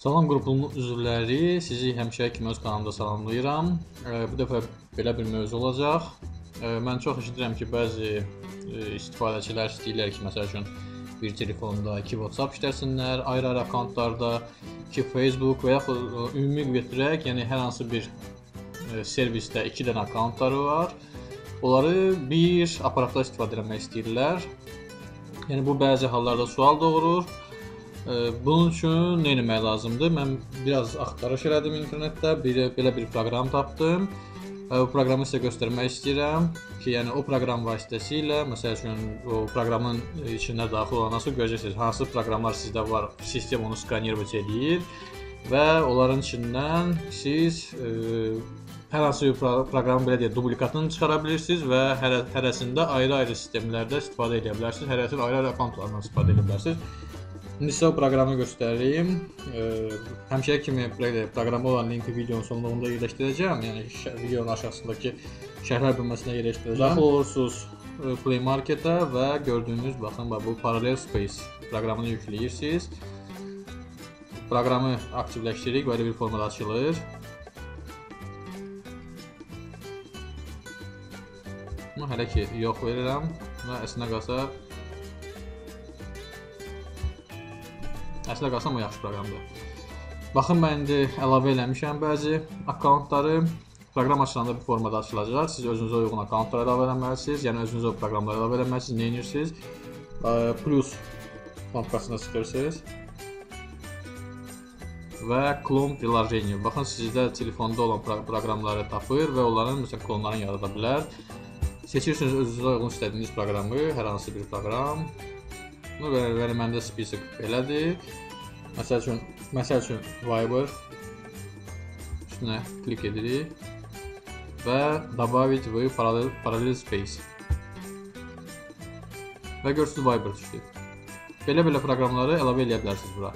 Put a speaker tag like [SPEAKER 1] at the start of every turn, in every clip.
[SPEAKER 1] Salam qrupumun üzvləri, sizi həmişə kimi öz kanalımda salamlayıram. Bu dəfə belə bir mövzu olacaq. Mən çox eşidirəm ki, bəzi istifadəçilər istəyirlər ki, məsəl üçün bir telefonda 2 WhatsApp işləsinlər, ayrı-ayrı akkauntlarda, 2 Facebook və yaxud ümumi götürək, yəni hər hansı bir servisdə 2 dənə akkauntları var. Onları bir aparatda istifadə etmək istəyirlər. Yəni bu bəzi hallarda sual doğurur. Bunun üçün nə etmək lazımdır? Mən biraz axtarış elədim internetdə, belə bir proqram tapdım. Bu proqramı sizə göstərmək istəyirəm ki, yəni o proqram vasitəsilə, məsəl üçün o proqramın içində daxil olan sonra görəcəksiniz hansı proqramlar sizdə var, sistem onu skanerləyir eləyir və onların içindən siz hər hansı bir proqramın belə deyək, duplikatını çıxara bilirsiniz və hərəsində ayrı-ayrı sistemlərdə istifadə edə bilərsiniz, hərəsində ayrı-ayrı akkauntlardan istifadə edə bilərsiniz. İndi sizə o proqramı göstəreyim. Həmişə kimi proqrama olan linki videonun sonluğunda yerləşdirəcəm. Yəni videonun aşağısındakı şərhlər bölməsinə yerləşdirəcəm. Daxil olursunuz Play Marketə və gördüyünüz baxın bu Parallel Space proqramını yükləyirsiniz. Proqramı aktivləşdiririk, belə bir formada açılır. Hələ ki yox verirəm və əslinə qalsa o yaxşı proqramdır. Baxın, mən indi əlavə eləmişəm bəzi akkauntları. Proqram açılanda bu formada açılacaq. Siz özünüzə uyğun akkauntları əlavə eləməlisiniz. Yəni özünüzə o proqramları əlavə eləməlisiniz. Nə edirsiniz? Plus knappasına sıxırsınız. Və Clone Priложение. Baxın, sizdə telefonda olan proqramları tapır və onların məsələn klonlarını yarada bilər. Seçirsiniz özünüzə uyğun istədiyiniz proqramı, hər hansı bir proqram. Belə məndə spesifik belədir. Məsəl üçün Viber üstünə klik edirik və Добавить в Parallel Space və görürsünüz Viber düşdü. Belə proqramları əlavə edə bilərsiniz bura.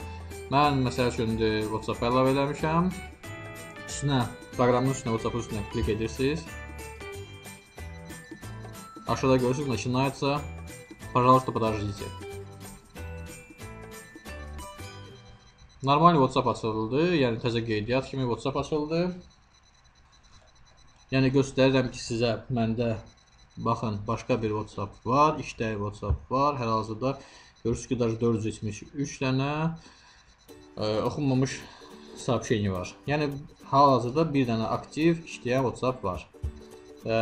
[SPEAKER 1] Mən məsəl üçün WhatsApp əlavə eləmişəm. Proqramın üstünə, WhatsApp üstünə klik edirsiniz. Aşağıda görürsünüz, начинается. Пожалуйста, подождите. Normal WhatsApp açıldı, yəni təzə qeydiyyat kimi WhatsApp açıldı. Yəni göstərirəm ki, sizə məndə baxın, başqa bir WhatsApp var, işlək WhatsApp var. Hal-hazırda görürsünüz ki, 473 dənə oxunmamış сообщение var. Yəni hal-hazırda bir dənə aktiv işləyən WhatsApp var. Və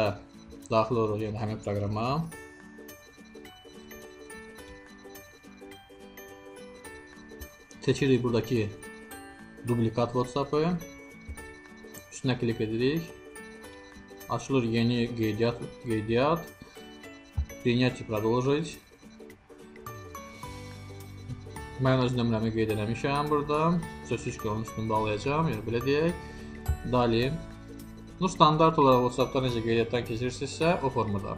[SPEAKER 1] daxil oluruq yəni həmin proqrama. Seçirik buradakı duplikat WhatsApp-ı. Üstünə klik edirik. Açılır yeni qeydiyyat. Принять и продолжить. Mən öz nömrəmi qeyd eləmişəm burada. Sözsüz ki, onun üstünü bağlayacağım. Yəni belə deyək. Dali. Standart olaraq WhatsApp-da necə qeydiyyatdan keçirirsinizsə, o formada.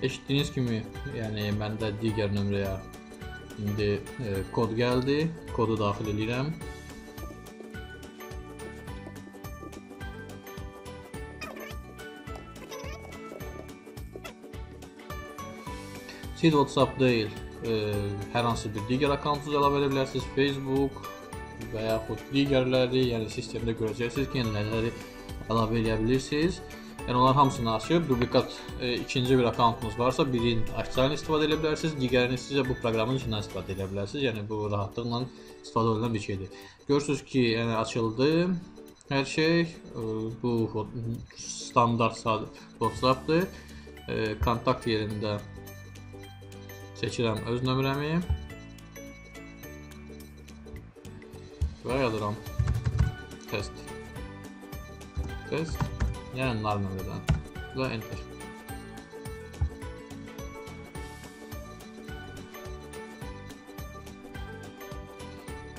[SPEAKER 1] Eşitdiyiniz kimi, yəni məndə digər nömrəyə indi kod gəldi. Kodu daxil edirəm. Siz WhatsApp deyil, hər hansı bir digər akkauntunuzu əlavə edə bilərsiniz. Facebook və yaxud digərləri, yəni sistemdə görəcəksiniz ki, nələri əlavə edə bilirsiniz. Yəni onların hamısını açıb, duplikat ikinci bir akkauntunuz varsa, birini açacağını istifadə edə bilərsiniz, digərini sizə bu proqramın içindən istifadə edə bilərsiniz. Yəni bu rahatlıqla istifadə olunan bir şeydir. Görürsünüz ki, yəni açıldı hər şey. Bu standart WhatsApp-dır. Kontakt yerində seçirəm öz nömrəmi və yazıram test. Yəni nar nömrədən və enter.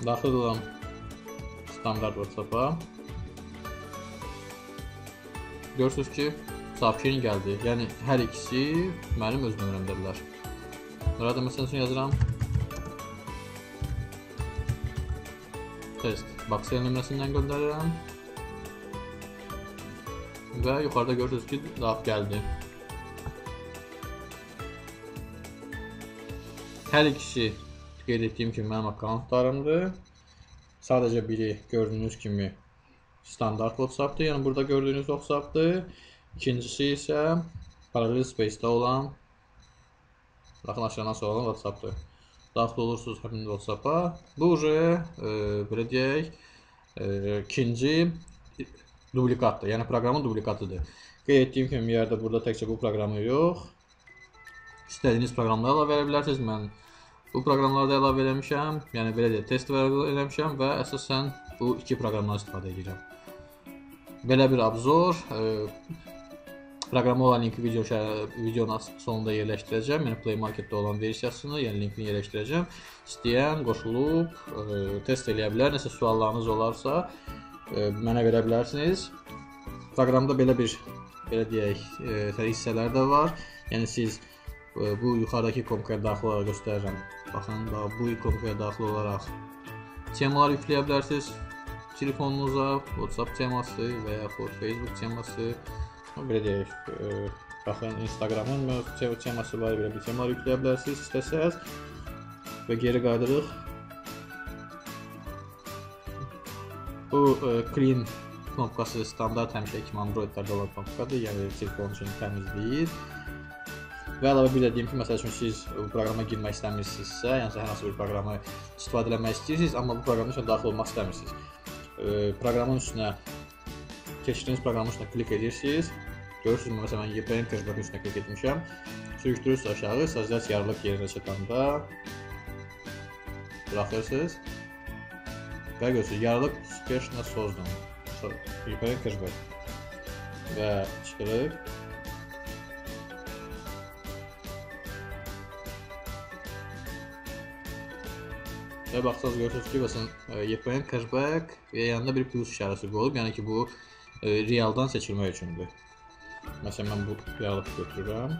[SPEAKER 1] Daxil olan standart WhatsApp-a görürsünüz ki, сообщение gəldi. Yəni hər ikisi mənim öz nömrəmdədirlər. Burada məsəl üçün yazıram test. Baksel nömrəsindən göndərirəm. və yuxarıda görürsünüz ki, lap gəldi. Hər ikisi qeyd etdiyim kimi mənim akkauntlarımdır. Sadəcə biri gördüyünüz kimi standart WhatsApp-dır, yəni burada gördüyünüz WhatsApp-dır. İkincisi isə Parallel Space-də olan, baxın aşağıdan sonra olan WhatsApp-dır. Daxil olursunuz həmin WhatsApp-a. Bu belə deyək, ikinci dublikatdır, yəni proqramın dublikatıdır. Qeyd etdiyim kimi yerdə burada təkcə bu proqramı yox, istədiyiniz proqramları əlavə edə bilərsiniz. Mən bu proqramları da əlavə eləmişəm, yəni belə deyək, test eləmişəm və əsasən bu iki proqramdan istifadə edirəm. Belə bir obzor, proqrama olan linki videonun sonunda yerləşdirəcəm, yəni Play Marketdə olan versiyasını, yəni linkini yerləşdirəcəm. İstəyən qoşulub test eləyə bilər, nəsə suallarınız olarsa mənə verə bilərsiniz. Proqramda belə deyək, hissələr də var. Yəni siz bu yuxarıdakı ikonкaya daxil olaraq göstərirəm. Baxın, bu ikonкaya daxil olaraq temalar yükləyə bilərsiniz telefonunuza, WhatsApp teması və yaxud Facebook teması. Belə deyək, baxın, Instagramın teması var, belə bir temalar yükləyə bilərsiniz istəsəz və geri qayıdırıq. Bu clean knopkası standart həmişə kimi Androidlərdə olan knopkadır, yəni telefon üçün təmizləyir. Və əlavə bir dediyim ki, məsəl üçün siz bu proqrama girmək istəmirsinizsə, yəni hər hansı bir proqramı istifadə etmək istəyirsiniz, amma bu proqramın içində daxil olmaq istəmirsiniz. Proqramın üstünə, keçdiyiniz proqramın üstünə klik edirsiniz. Görürsünüz, məsələn, mən YPN cashback üstünə klik etmişəm. Sürüşdürürsünüz aşağı, sadəcə yararlıq yerinə çatanda buraxırsınız. Və görürsünüz, yararlıq uspешно создан. YPN cashback. Və çıxırıq. Və baxsaq görürsünüz ki, məsələn, YPN cashback və yanında bir plus işarəsi qoyulub, yəni ki, bu realdan seçilmək üçündür. Məsələn, mən bu reallığı götürürəm.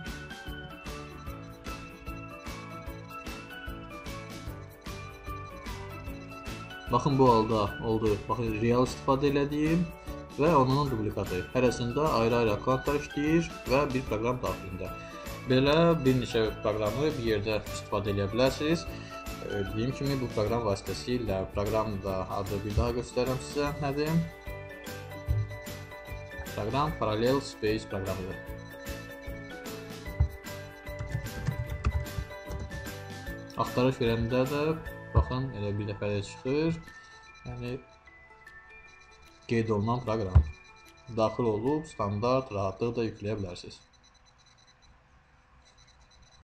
[SPEAKER 1] Baxın, bu halda oldu. Baxın, real istifadə elədiyim və onun dublikatı. Hərəsində ayrı-ayrı akkauntlar işləyir və bir proqram daxilində. Belə bir neçə proqramı bir yerdə istifadə edə bilərsiniz. Dediyim kimi, bu proqram vasitəsilə proqramda adı bir daha göstərirəm sizə nədir? Proqram Parallel Space proqramıdır. Axtarış verəndə də baxın, elə bir dəfə də çıxır. Yəni qeyd olunan proqram daxil olub standart rahatlıqla yükləyə bilərsiniz.